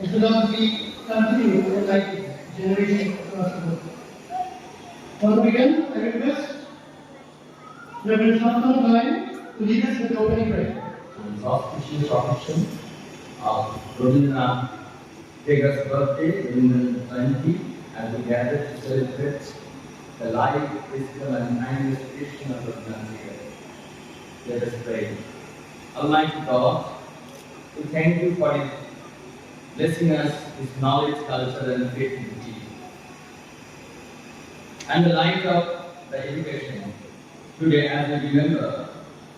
It will not be continue like generation across the world. Once again, I request Reverend Santana Gai to lead us with the opening prayer. On the auspicious occasion of Rabindranath Tagore's birthday, Rabindranath Jayanti, as we gather to celebrate the life, wisdom, and timeless tradition of Rabindranath Tagore. Let us pray. Almighty God, we thank you for blessing us with knowledge, culture, and creativity, and the light of the education. Today, as we remember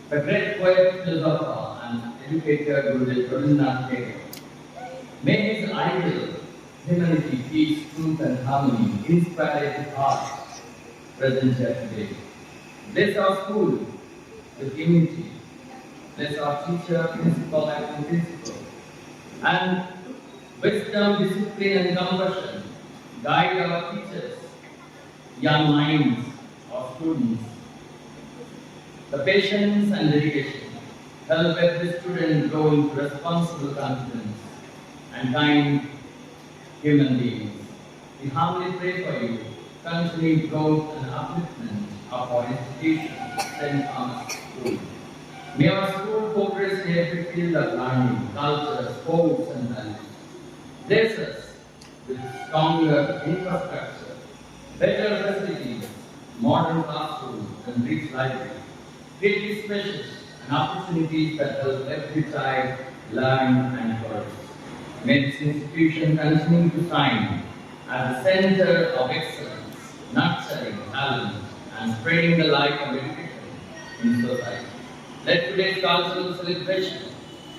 the great poet, philosopher, and educator Gurudev Rabindranath Tagore. May his ideal, humanity, peace, truth, and harmony inspire his heart present here today. Bless our school with unity. Bless our teacher, principal, and principal. And wisdom, discipline, and compassion guide our teachers, young minds, our students. The patience and dedication help every student grow into responsible, confidence, and kind human beings. We humbly pray for you, continued growth and upliftment of our institution, St. Thomas School. May our school progress in every field of learning, culture, sports, and values. Bless us with stronger infrastructure, better facilities, modern classrooms, and rich libraries. Create spaces and opportunities that help every child learn and flourish. May this institution continue to shine as the center of excellence, nurturing talent, and spreading the light of education in society. Let today's cultural celebration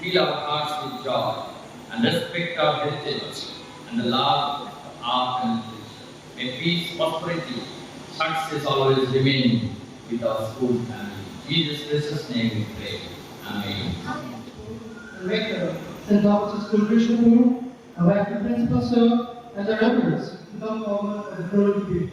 fill our hearts with joy and respect our heritage and the love of art and literature. May peace, prosperity, success always remain with our school family. In Jesus' precious name we pray. Amen. Rector, St. Thomas School Krishna, our active principal sir, and the reverends to come forward and grow to be.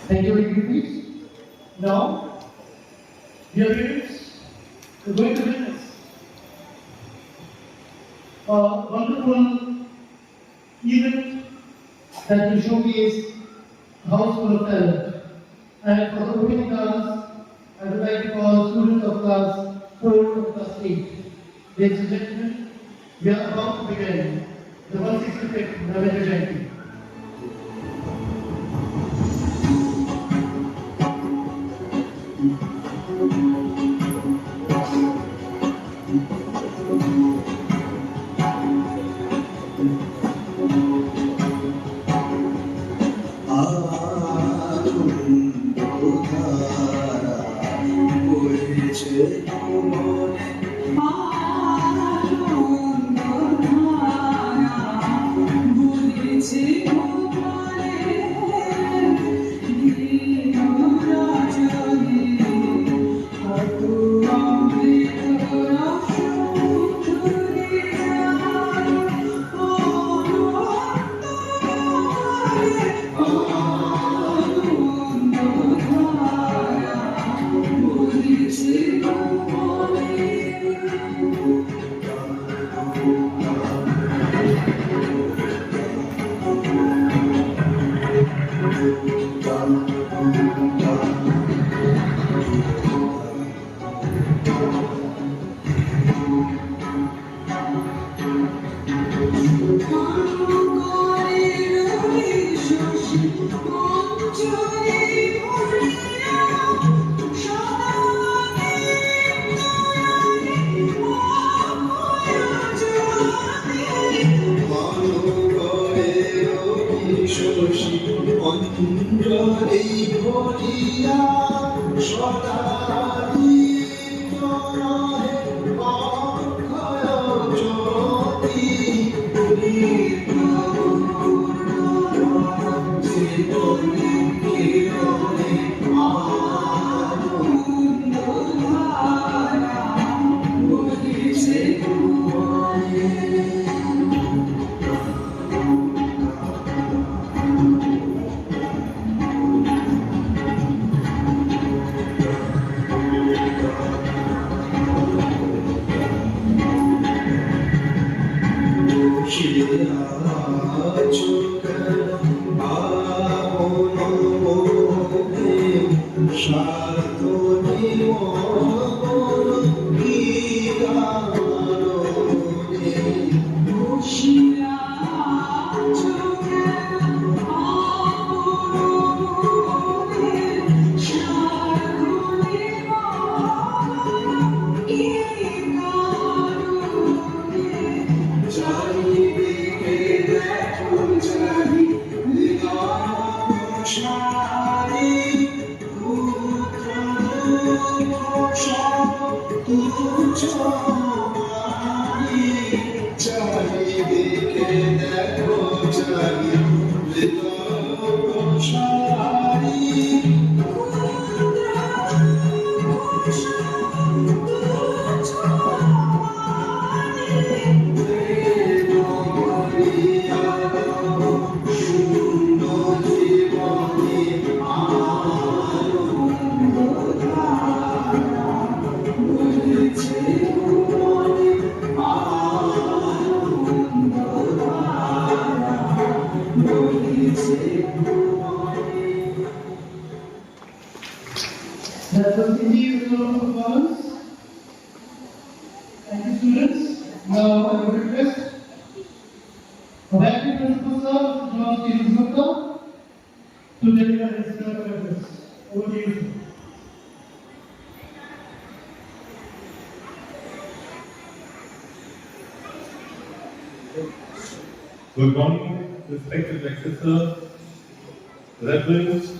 Thank you, ladies. Now, dear parents, we're going to witness a wonderful event that will showcase a house full of talent. And for the opening class, I would like to call students of class 4 of class 8. Ladies and gentlemen, we are about to begin the 165th Ravindra Jayanti. See যদি ভরিয়া সদা দীপ্ত রহে অক্ষয় জ্যোতি জীবনী কিরণে আনন্দ ধারা বহিছে ভুবনে। চারিদিকে দেখো That was individual performance. Thank you, students. Now I would request our acting principal sir, John C. Gupta, to deliver his address. Over to you, sir. Good morning, respected lecturers, reverends,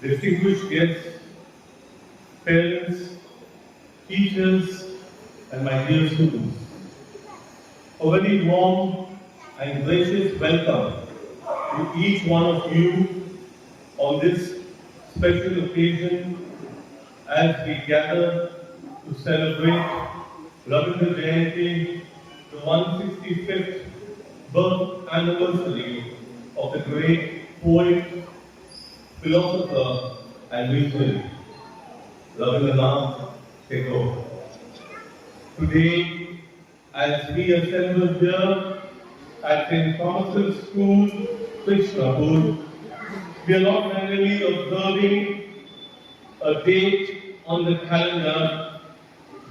distinguished guests, parents, teachers, and my dear students. A very warm and gracious welcome to each one of you on this special occasion as we gather to celebrate Rabindra Jayanti, the 165th birth anniversary of the great poet, philosopher, and visionary, Rabindranath Tagore. Today, as we assemble here at St. Thomas's School, Krishnapur, we are not merely observing a date on the calendar,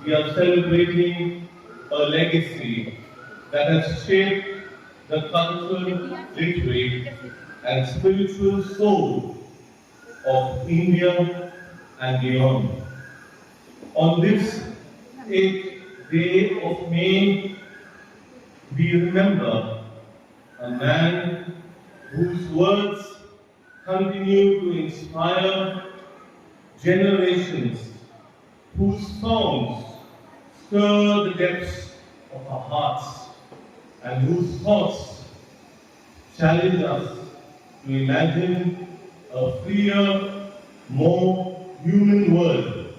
we are celebrating a legacy that has shaped the cultural, literary, and spiritual soul of India and beyond. On this 8th day of May, we remember a man whose words continue to inspire generations, whose songs stir the depths of our hearts, and whose thoughts challenge us to imagine a freer, more human world.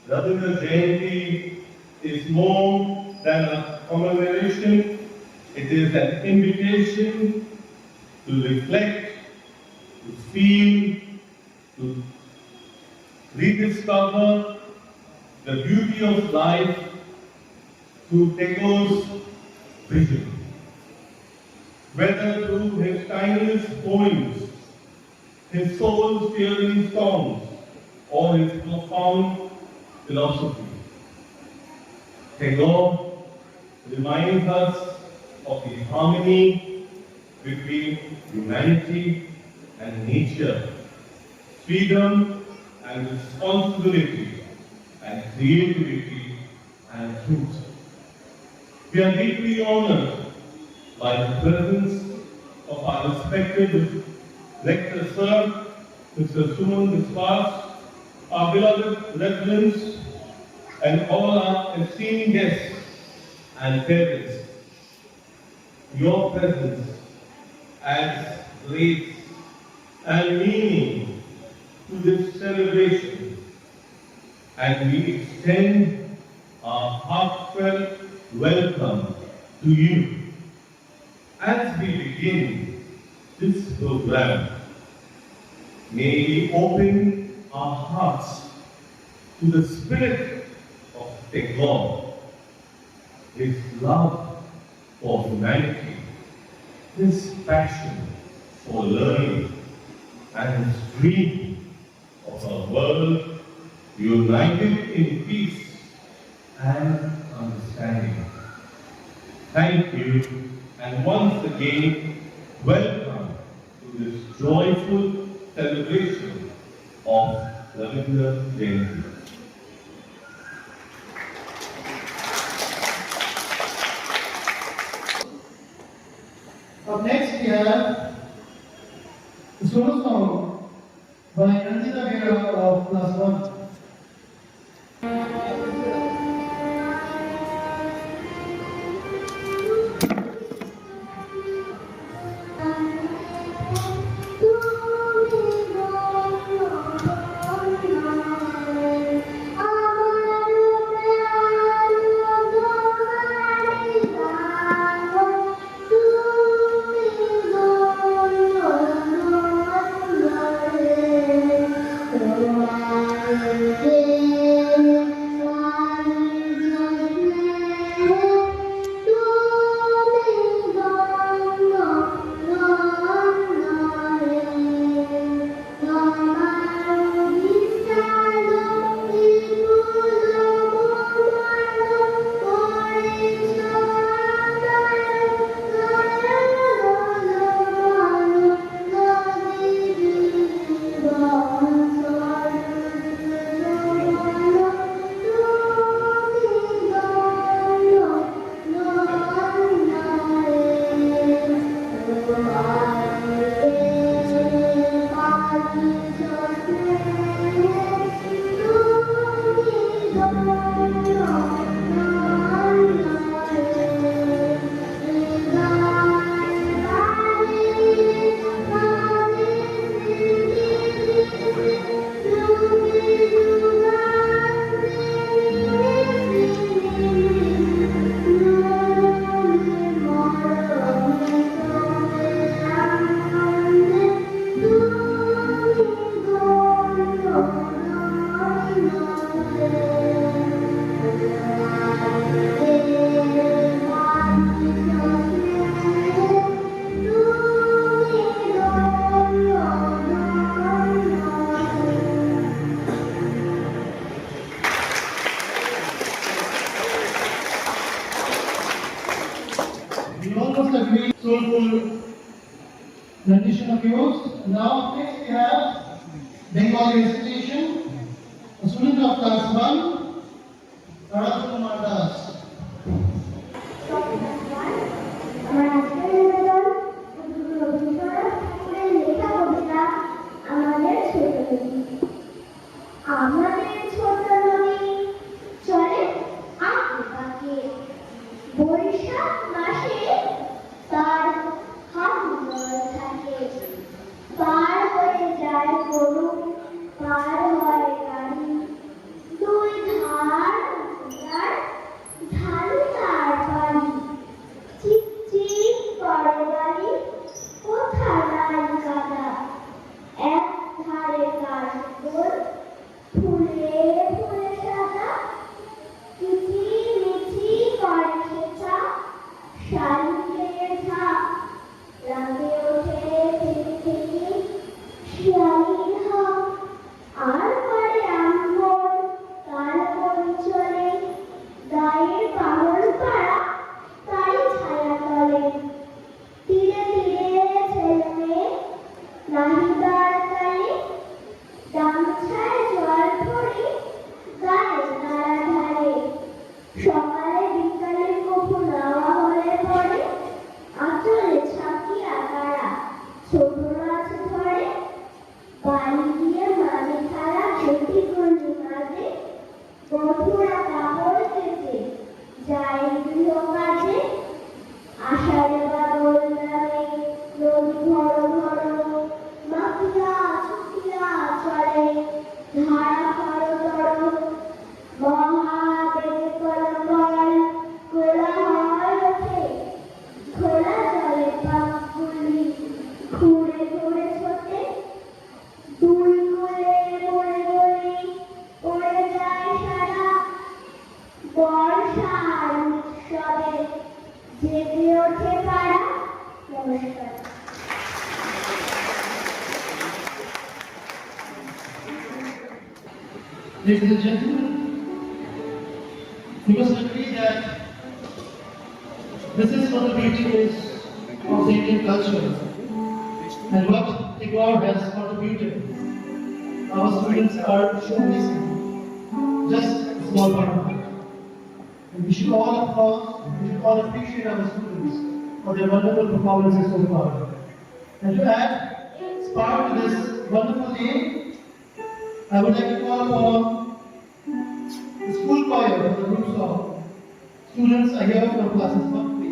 Rabindra Jayanti is more than a commemoration, it is an invitation to reflect, to feel, to rediscover the beauty of life through Tagore's vision. Whether through his timeless poems, his soul-stirring songs, or his profound philosophy, Tagore reminds us of the harmony between humanity and nature, freedom and responsibility, and creativity and truth. We are deeply honored by the presence of our respected Lecturer Sir, Mr. Suman Dispas, our beloved residents, and all our esteemed guests and parents. Your presence adds grace and meaning to this celebration, and we extend our heartfelt welcome to you. As we begin this program, may we open our hearts to the spirit of the God, His love for humanity, His passion for learning, and His dream of a world united in peace and understanding. Thank you, and once again, welcome to this joyful celebration of Ravindra Jayanti. Up next we have the solo song by Nandita Vera of class 1. We almost agree soulful rendition of yours. Now next we have Bengali recitation. A student of class 1, Taras Kumar Das. আমার আজকের নিবেদন রবীন্দ্রনাথ ঠাকুরের লেখা কবিতা আমাদের ছোট নদী। আমাদের ছোট নদী চলে আঁকে বাঁকে, বৈশাখ মাসে তার হাত জল থাকে, পার হয়ে যায় গরু, পার হয় গাড়ি, দুই ধার উজাড়, ঢালু তার বাড়ি, চিকচিক করে বাড়ি, কোথায় নাই কাদা, এক ধারে কাশফুল, ফুলে ফুলে সাদা, কিচিমিচি করে খেচা, শাড়িতে ঝাঁক, রাগে ওঠে থেকে থেকে শিয়ালির হাঁক, আর পারে আম্বর, তার বই চলে, গায়ের পাগল পাড়া, তারই ছায়া তলে, তীরে তীরে ছেলে মেয়ে, নাহিদার কালে, গামছায় জল ভরে, গায়ে নাড়া ধারে, সকালে বিকালে কপু নাওয়া হলে পরে, আঁচলে ছাকি আকার ওঠে তারা। নমস্কার। Ladies and gentlemen, you must agree that this is what the beauty is of the Indian culture and what Tagore has contributed. Our students are showcasing just a small part of it. And we should all applaud, we should all appreciate our students for their wonderful performances so far. And to add spark to this wonderful day, I would like to call upon the school choir of the group song. Students are here from classes 1 to 8.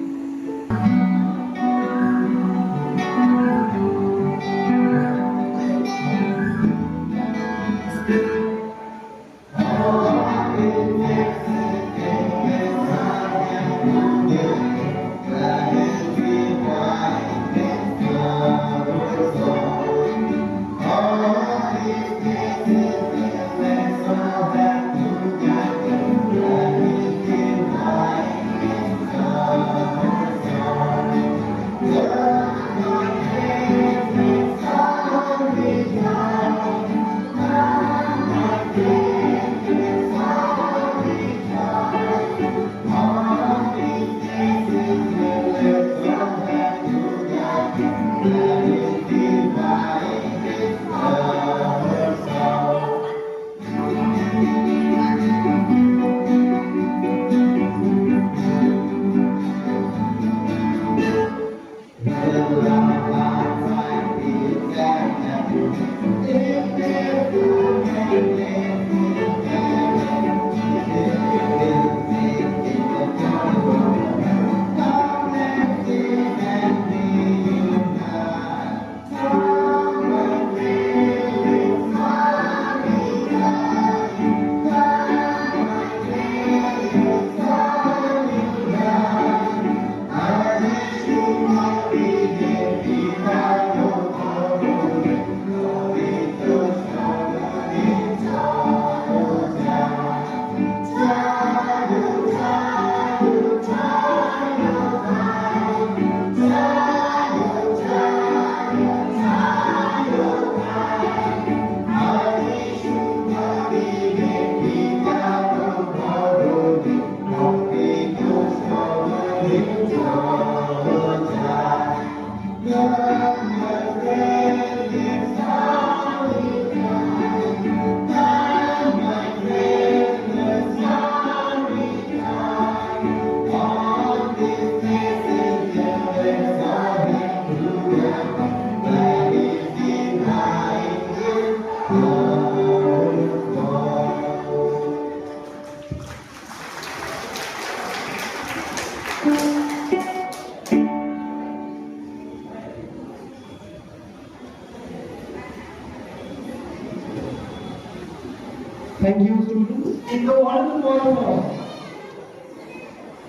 Thank you, students. In the wonderful word of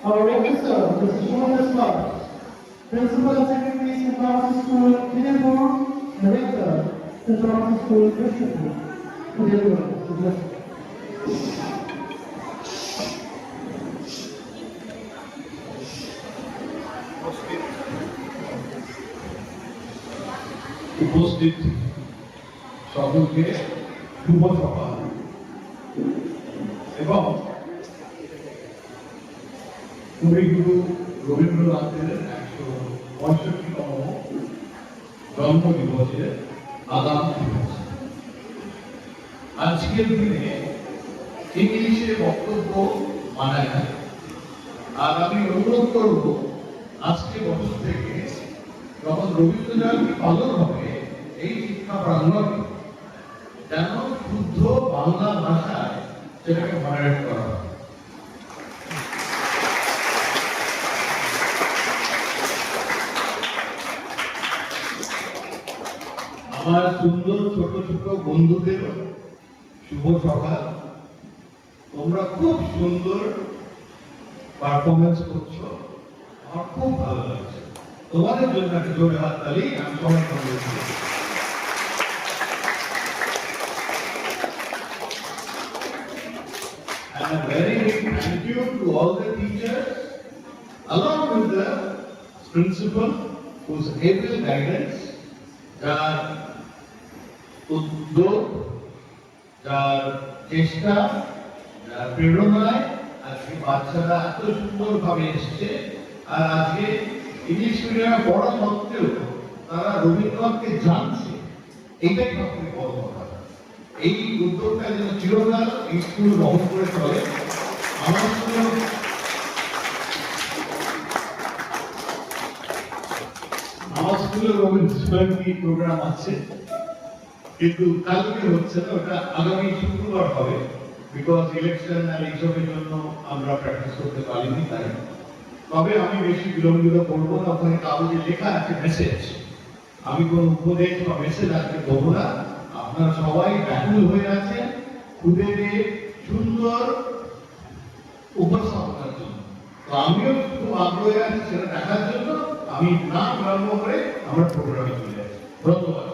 our rector, Mr. Shuman Asmar, Principal and Secretary, St. Thomas School, Kinderborn, Director, St. Thomas School, Krishna. Good evening. উপস্থিত সকলকে শুভ সকাল এবং কবিগুরু রবীন্দ্রনাথের ১৬৫তম জন্মদিবসের আগাম শুভেচ্ছা। আজকের দিনে ইংলিশে বক্তব্য মানায় না, আর আমি অনুরোধ করব আজকে বছর থেকে যখন রবীন্দ্র জয়ন্তী পালন হবে এই শিক্ষা প্রাঙ্গণে যেন শুদ্ধ বাংলা ভাষায় সেটাকে মডারেট করা হয়। আমার সুন্দর ছোট ছোট বন্ধুদের শুভ সকাল। তোমরা খুব সুন্দর পারফরমেন্স করছো, আমার খুব ভালো লাগছে। তোমাদের জন্য একটা জোরে হাততালি আমি সমর্থন করছি। And a very big thank you to all the teachers along with the principal whose able guidance, যার উদ্যোগ, যার চেষ্টা, যার প্রেরণায় আজকে বাচ্চারা এত সুন্দরভাবে এসছে। আর আজকে ইংলিশ মিডিয়ামে পড়া সত্ত্বেও তারা রবীন্দ্রনাথকে জানছে, এইটাই সবথেকে বড় কথা। এই উদ্যোগটা যেন চিরকাল এই স্কুল বহন করে চলে। আমার স্কুলে রবীন্দ্র জয়ন্তী প্রোগ্রাম আছে, কিন্তু কালকে হচ্ছে না, ওটা আগামী শুক্রবার হবে। বিকজ ইলেকশন আর এইসবের জন্য আমরা প্র্যাকটিস করতে পারিনি তাই। তবে আমি বেশি বিলম্বিত করবো না, ওখানে কাগজে লেখা আছে মেসেজ। আমি কোন উপদেশ বা মেসেজ আজকে দেবো না। আপনারা সবাই ব্যাকুল হয়ে আছেন খুদেদের সুন্দর উপস্থাপনার জন্য। তো আমিও খুব আগ্রহী আছি সেটা দেখার জন্য। আমি না বিলম্ব করে আমার প্রোগ্রামে চলে যাচ্ছি। ধন্যবাদ।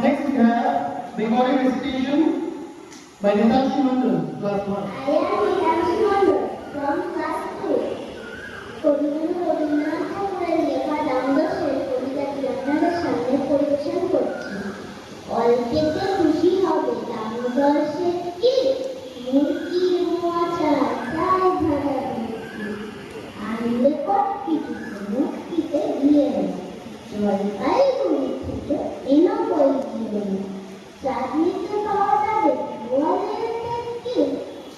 Next we have Bengali recitation by Nitanshi Mandal, class 1. I am Nitanshi Mandal from class 2. কবিগুরু রবীন্দ্রনাথ ঠাকুরের লেখা রামদাসের কবিতাটি আপনাদের সামনে পরিবেশন করছি। অল্পেতে খুশি হবে রামদাসের কি মুরগির মোয়া ছাড়া চাই ভাজা মুরগি আনলে কটকিটিতে মুক্তিতে দিয়ে জলপাইগুড়ি থেকে এনো বই দিয়ে চাটনিতে পাওয়া যাবে গোয়ালের থেকে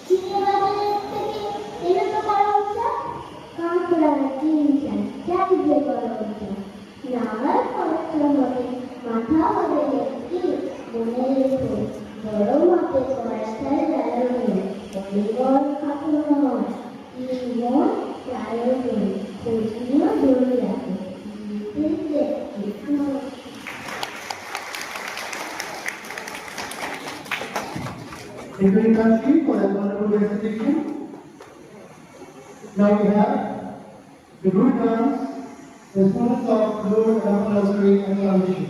চিনে বাজারের থেকে এনে তো গরম চা কাঁকড়া চিংড়ি চাই যে গরম চা নাড়ার খরচা হবে মাথা হবে একটি মনে রেখো বড় মাপে পয়সায় জ্বালানো পরিবার খাটো নয় জীবন প্রায়োজন খোঁজনীয় ধরে রাখে Thank you, Nitanshi, for that wonderful recitation. Now we have the group dance, the students of Lord Rama Nursery and Foundation.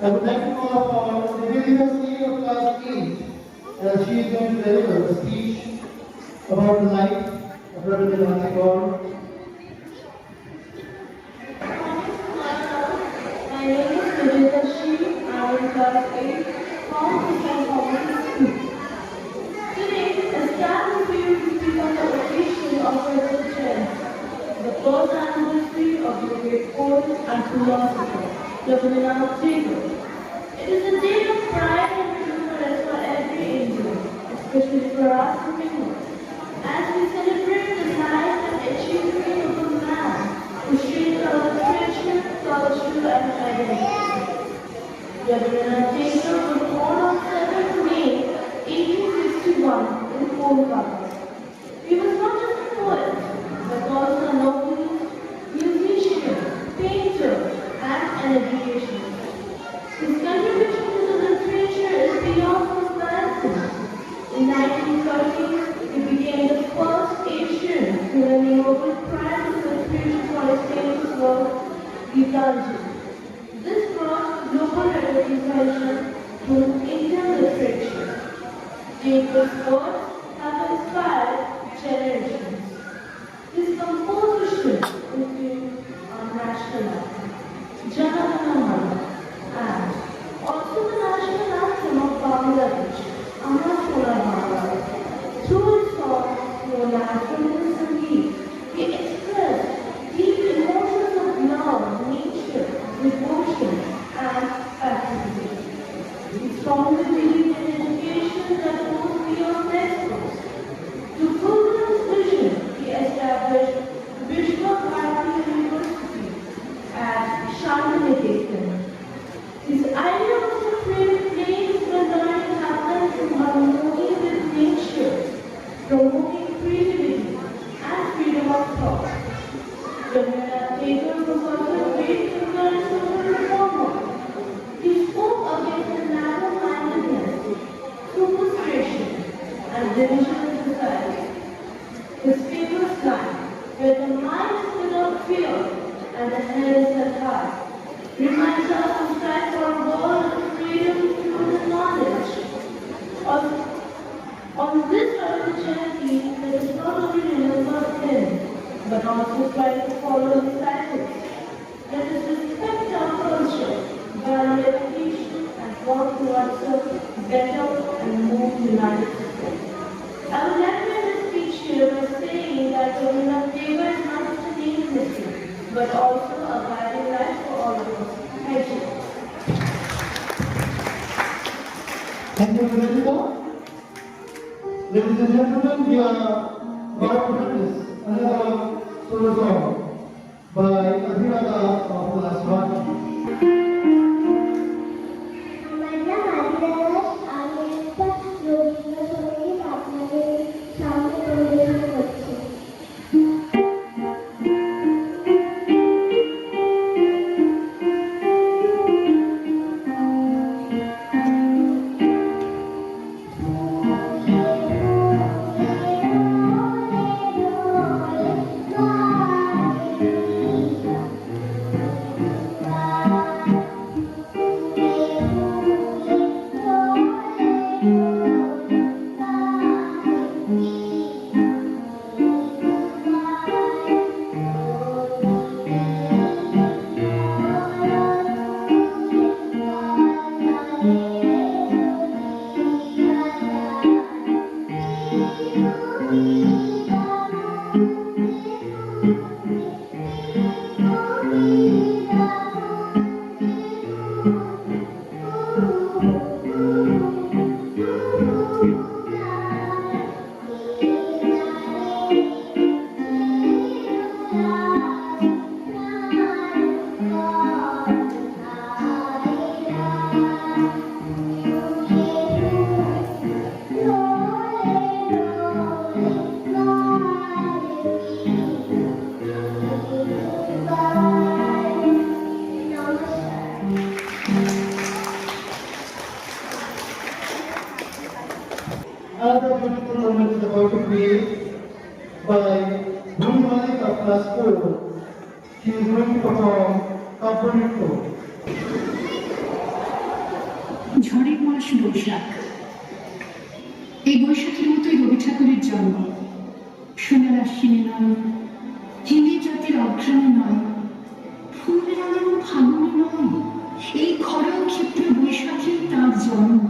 I would like to call upon the University of Class 8 as she is going to deliver a speech about the life of Rabindranath Tagore. My name is Sujita Shi. I am in class 8. all different communities too. Today, a star review is on the occasion of President the first anniversary of the great poet and philosopher, Rabindranath Tagore. It is a day of pride and remembrance for every Indian, especially for us Muslims, as we celebrate the life and achievement of a man who shaped our literature, culture, and identity. Rabindranath Tagore was born on 7th May 1861 in Kolkata. He was not just a poet, but also a novelist, musician, painter, and an educationist. His contribution to the literature is beyond comparison. In 1930, he became the first Asian to win the Nobel Prize in Literature for his famous work, Gitanjali. This brought global recognition to Indian literature. Tagore's works have inspired generations. His composition include our national anthem, Jana Gana Mana, and also the national anthem of Bangladesh, Amar Sonar Bangla. Through his songs, through naturalness and heat, he expressed deep emotions of love, nature, devotion, and patriotism. He strongly believed in education that goes beyond textbooks. To further his vision, he established Vishwa Bharati University at Shantiniketan. His idea was to create a place where learning happens in harmony with nature, promoting creativity and freedom of thought. Rabindranath Tagore was also a great thinker and social reformer. He spoke against the narrow-mindedness, superstition, and division in society. His famous line, where the mind is without fear and the head is set high, reminds us to strive for a world of freedom, truth, and knowledge. On this Jayanti, let us not only remember him, but also try to follow his ethics. Let us respect our culture, value education, and work towards a better and more united society. I would like to end this speech here by saying that Rabindranath Tagore is not just a name in history, but also a guiding light for all of us. Thank you. Thank you, Nivedita. Ladies and gentlemen, we are about to witness another solo song by Adhirada of Laswati. আমরা মাদ্রাসার আমি একটা রবীন্দ্রসঙ্গীত আপনাদের সামনে পরিবেশন করছি। Another beautiful moment is about to create by Bhumi Malik of class 4. She is going to perform Component 4. ঝড়ের মাস বৈশাখ। এই বৈশাখের মতোই রবি ঠাকুরের জন্ম। সোনার আশ্বিনে নয়, হিন্দি জাতির অগ্রাণী নয়, ফুল রাঙানো ফাগুনে নয়, এই খরা ক্ষেত্রে বৈশাখী তার জন্ম।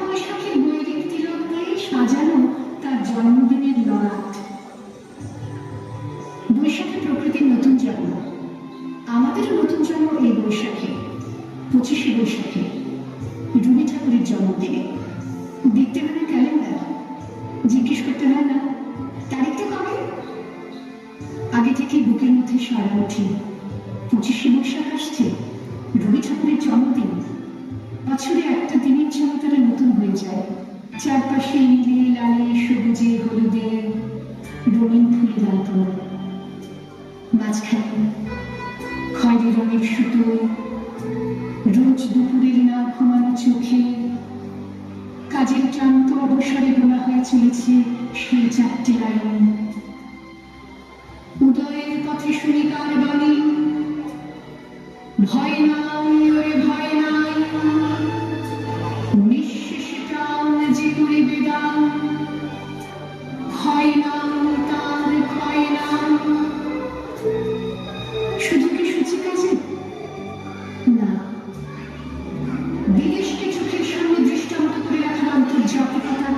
বৈশাখের বৈদিক তিলক দিয়ে সাজানো তার জন্মদিনের লড়াট। বৈশাখে প্রকৃতির নতুন জন্ম, আমাদেরও নতুন জন্ম এই বৈশাখে, 25শে বৈশাখে, রবি ঠাকুরের জন্মদিনে। দেখতে হবে ক্যালেন্ডার, জিজ্ঞেস করতে হয় না তারিখটা কবে। আগে থেকে বুকের মধ্যে সারা ওঠে, 25শে বৈশাখ আসছে, রবি ঠাকুরের জন্মদিন। বছরে একটা দিনের জন্য তারা নতুন হয়ে যায়। চারপাশে নীলে লালে সবুজে হলুদে রঙিন ফুলের আলপনা, মাঝখানে খয়েরি রঙের সুতো, রোজ দুপুরের না ঘুমানো চোখে কাজের ক্লান্ত অবসরে বলা হয়ে চলেছে সেই 4টে লাইন। উদয়ের পথে শুনি কার বাণী, ভয় নাই ওরে ভয় নাই, নিঃশেষে প্রাণ যে করে বেদান, ক্ষয় নাই তার ক্ষয় নাই। শুধু কি সূচি কাজে না, বিদেশকে চোখের সামনে দৃষ্টান্ত করে রাখার আন্তর্জাতিকতা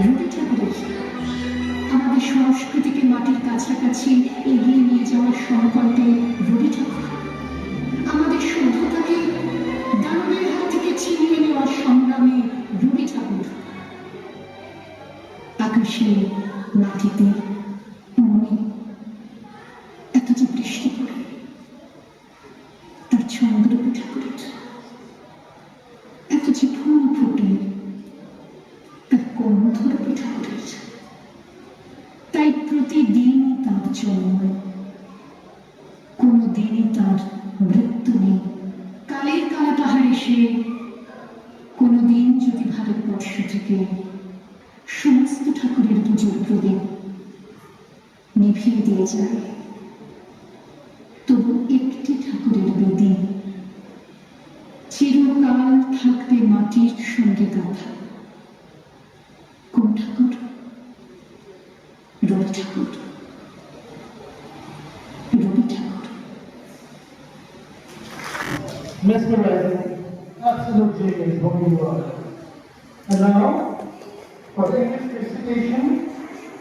রবি ঠাকুরের। আমাদের সংস্কৃতিকে মাটির কাছাকাছি এগিয়ে নিয়ে যাওয়ার সংকল্পে রবি ঠাকুর। আমাদের সভ্যতাকে দানবের হাত থেকে ছিনিয়ে নেওয়ার সংগ্রামে রবি ঠাকুর। আকাশে মাটিতে মনে এত যে বৃষ্টি পড়ে, তার ছন্দ রবি ঠাকুরের। এত যে ফুল ফুটে, তার গন্ধ রবি ঠাকুরের। তাই প্রতিদিনই তার জন্ম, কোনো দিনই তার মৃত্যু নেই। কালের কালা পাহাড়ে সে কোনোদিন যদি ভারতবর্ষ থেকে সমস্ত ঠাকুরের পুজোর প্রদীপ নিভিয়ে দিয়ে যায়, তবু একটি ঠাকুরের বেদি চিরকাল থাকবে মাটির সঙ্গে গাঁথা। কোন ঠাকুর? Rabi Thakur. Rabi Thakur. Mesmerizing, absolute genius, what you are. And now, for the English recitation,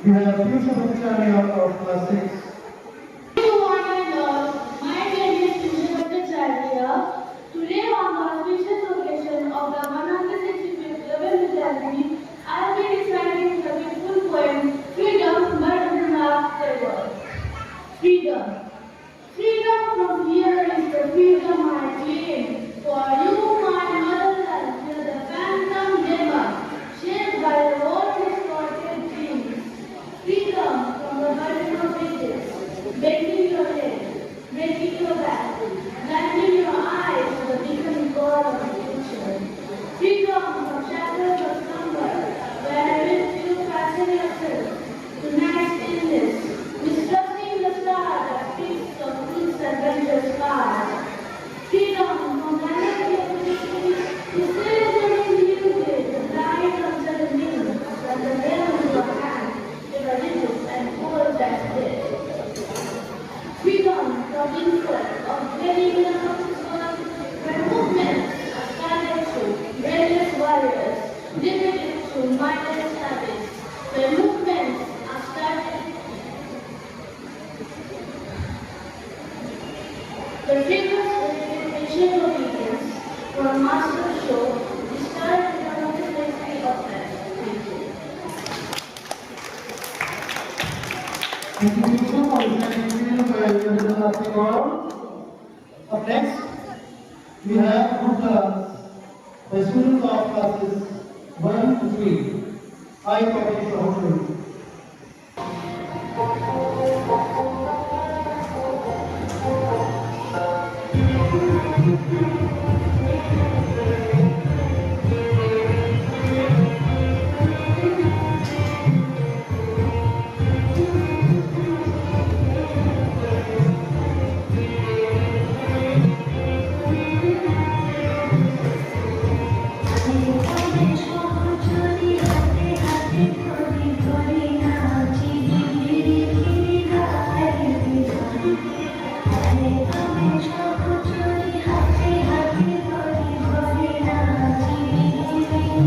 we have Piyusha Bhattacharya of class 6. Everyone and all, my name is Piyusha Bhattacharya. Today on the auspicious occasion of the 165th Ravi I will be reciting the beautiful poem Freedom by Rabindranath Tagore. Freedom. Freedom from fear is the freedom I claim. For you, my motherland, till the phantom demon, shaped by the old distorted dreams. Freedom from the burden of ages, bending your head, breaking your back, blinding your eyes to the beacon God of the future. Freedom from shadows of slumber, where with you fasten yourself to night's stillness, mistrusting the star that speaks of truth's adventure scars. Freedom from the anarchy of history, to still illuminate the light of suddenly, that the veil of your hand, if a little and hold that dead. Freedom from insult of very world, where movements are started through various warriors, limited to mindless habits, where movements are started. The figures with patient obedience for master show discharged the complexity of that. Thank you. Thank you, Piyusha, for reciting Freedom by Rabindranath Tagore. Up next, we have group class by students of classes 1 to 3. I copy Shahul. Thank you.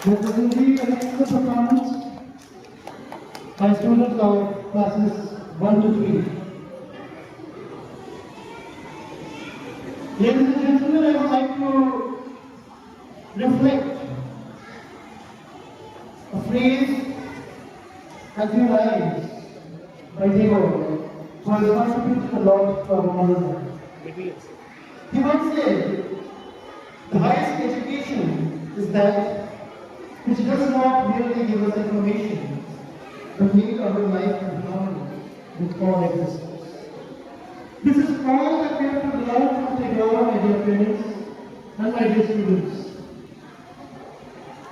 This is indeed an excellent performance by students of classes 1 to 3. Ladies and gentlemen, I would like to reflect a phrase and few lines by Tagore, who has contributed a lot to our modern life. He once said, the highest education is that which does not merely give us information, but make our life in harmony with all existence. This is all that we have to learn from Tagore, my dear friends, and my dear students.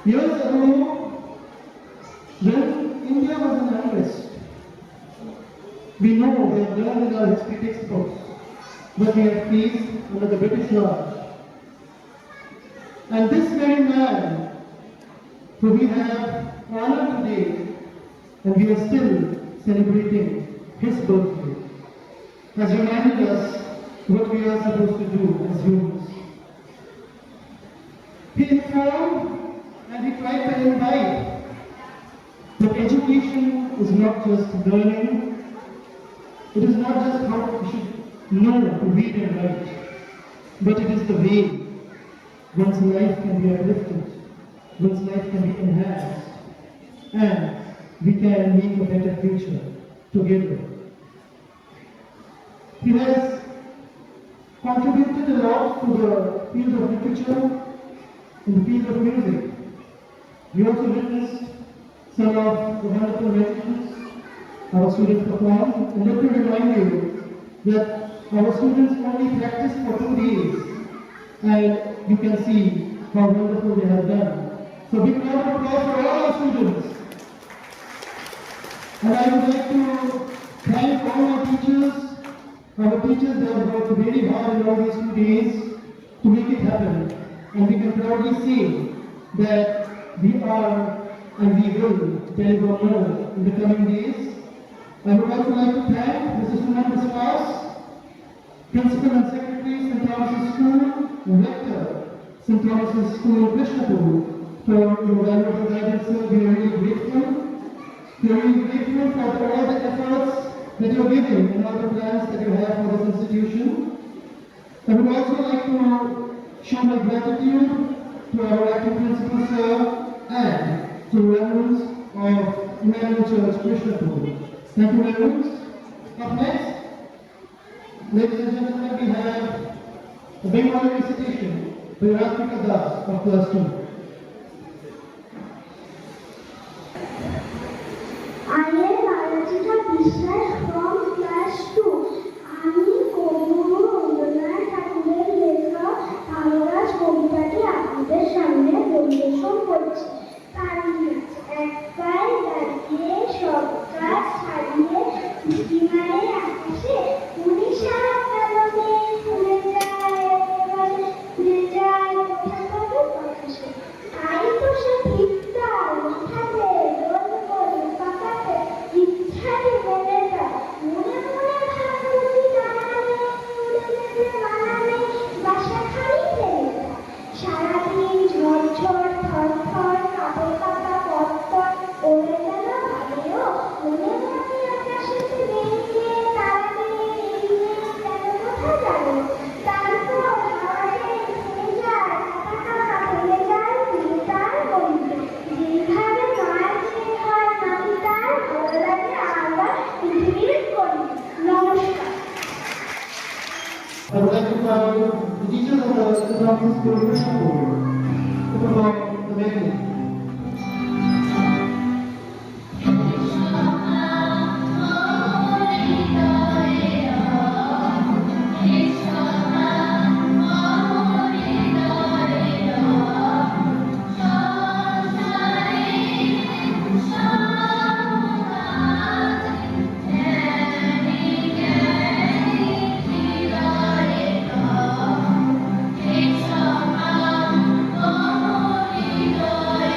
Years ago, when India was in unrest, we know, we have learned in our history textbooks, what we have faced under the British Raj. And this very man, who we have honored today, and we are still celebrating his birthday, has reminded us what we are supposed to do as humans. He informed and he tried to invite that education is not just learning, it is not just how we should know to read and write, but it is the way one's life can be uplifted, one's life can be enhanced, and we can make a better future together. He has contributed a lot to the field of literature, in the field of music. We also witnessed some of the wonderful renditions our students performed. And let me remind you that our students only practiced for 2 days, and you can see how wonderful they have done. So big round of applause for all our students. And I would like to thank all our teachers. Our teachers have worked very hard in all these 2 days to make it happen. And we can proudly say that we are and we will deliver more in the coming days. I would also like to thank Mr. Suman Viswas, Principal and Secretary, St. Thomas's School, Rector, St. Thomas's School, Krishnapur, for your valuable guidance, sir. We are really grateful. We are really grateful for all the efforts that you are giving and all the plans that you have for this institution. I would also like to show my gratitude to our acting principal, sir, and to reverends of Emmanuel Church, Krishnapur. Thank you, reverends. Up next, ladies and gentlemen, we have a Bengali recitation by Rathika Das of class 2. I am Aranjita Biswas from class 2. আমি কবিগুরু রবীন্দ্রনাথ ঠাকুরের লেখা ভালোবাস কবিতাটি আপনাদের সামনে office পরিবেশন করব to provide the venue. Thank you.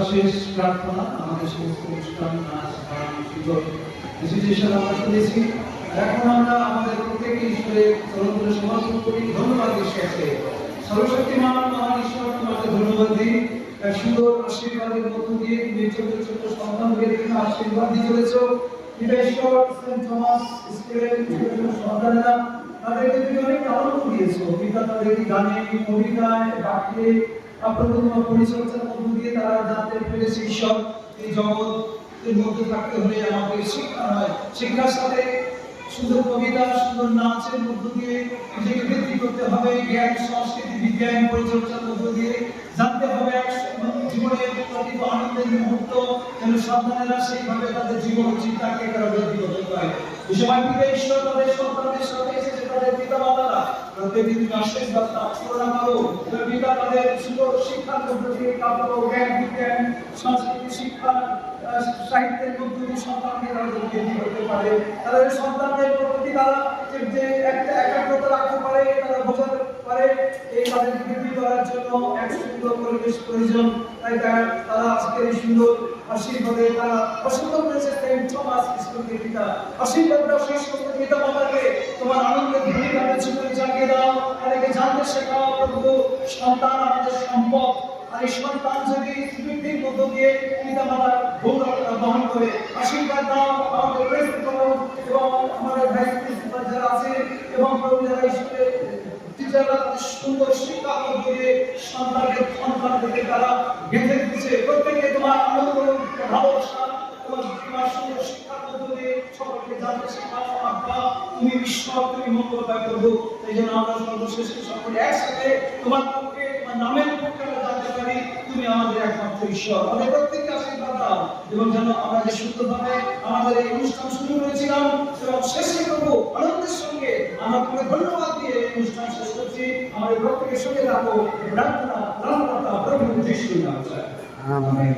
সর্বশেষ প্রার্থনা আমাদের সমস্ত অনুষ্ঠান নাচ গান সুন্দর প্রেজেন্টেশন আমরা শুনেছি। এখন আমরা আমাদের প্রত্যেকে ঈশ্বরের চরণ ধরে সমর্পণ করি। ধন্যবাদ ঈশ্বরকে, সর্বশক্তিমান মহান ঈশ্বর, তোমাকে ধন্যবাদ দিই। এক সুন্দর আশীর্বাদের মধ্য দিয়ে তুমি ছোট ছোট সন্তানদের তুমি আশীর্বাদ দিয়ে চলেছো। পিতা ঈশ্বর, সেন্ট থমাস স্কুলের সন্তানেরা তাদেরকে তুমি অনেক আনন্দ দিয়েছো। পিতা তাদেরকে গানে, কবিতায়, বাক্যে আপনার তোমার পরিচর্যার মধ্য দিয়ে তারা জানতে পেরেছে ঈশ্বর এই জগতের মধ্যে থাকতে হলে আমাদের শিক্ষা হয়। শিক্ষার সাথে সুন্দর কবিতা, সুন্দর নাচের মধ্য দিয়ে নিজেকে বৃদ্ধি করতে হবে। জ্ঞান, সংস্কৃতি, বিজ্ঞান পরিচর্যার মধ্য দিয়ে জানতে হবে এক জীবনের প্রতিটি আনন্দের মুহূর্ত যেন সন্তানেরা সেইভাবে তাদের জীবন চিন্তাকে তারা বৃদ্ধি করতে পারে। এই সময় পিতা ঈশ্বর তাদের সন্তানদের সাথে এসেছে, তাদের পিতা মাতারা প্রত্যেকদিন আশীর্বাদ প্রার্থনা করো। পিতা তাদের সুন্দর শিক্ষার মধ্য দিয়ে কাব্য, জ্ঞান, বিজ্ঞান, সংস্কৃতি, শিক্ষা, সাহিত্যের মধ্য দিয়ে সন্তানকে তারা বৃদ্ধি করতে পারে। তাদের সন্তানদের প্রতি তারা যে একটা একাগ্রতা রাখতে পারে, তারা বোঝাতে পারে, এই তাদের বৃদ্ধি করার জন্য এক সুন্দর পরিবেশ প্রয়োজন। তাই তারা আজকের এই সুন্দর আশীর্বাদে তারা পছন্দ করেছে সেন্ট থমাস স্কুলকে। পিতা আশীর্বাদ দাও সেই সমস্ত পিতা মাতাকে, তোমার আনন্দের ধ্বনি তাদের জীবনে জাগিয়ে দাও, তাদেরকে জানতে শেখাও প্রভু সন্তান আমাদের সম্পদ। আর এই সন্তান যদি বৃদ্ধির মধ্য দিয়ে পিতা মাতার গৌরবতা বহন করে, আশীর্বাদ দাও আমাদের প্রিন্সিপাল এবং আমাদের ভাইস প্রিন্সিপাল যারা আছে এবং প্রভু যারা স্কুলে টিচাররা সুন্দর শিক্ষা দিয়ে সন্তানদেরকে তারা গেঁথে দিচ্ছে। প্রত্যেকে তোমার আনন্দ, ভালোবাসা, তোমার সুন্দর শিক্ষার মধ্য দিয়ে সকলকে জানতে শেখাও। আব্বা তুমি ঈশ্বর, তুমি মঙ্গলময় প্রভু। এই জন্য আমরা সর্বশেষে সকলে একসাথে তোমার পক্ষে, তোমার নামের পক্ষে আমরা জানতে পারি তুমি আমাদের একমাত্র ঈশ্বর। আমাদের প্রত্যেককে আশীর্বাদ দাও এবং যেন আমরা যে সুন্দরভাবে আমাদের এই অনুষ্ঠান শুরু করেছিলাম এবং শেষে প্রভু আনন্দের সঙ্গে আমরা তোমাকে ধন্যবাদ দিয়ে এই অনুষ্ঠান শেষ করছি। আমাদের প্রত্যেকের সঙ্গে রাখো প্রার্থনা প্রভু যিশুর নামে। আমেন।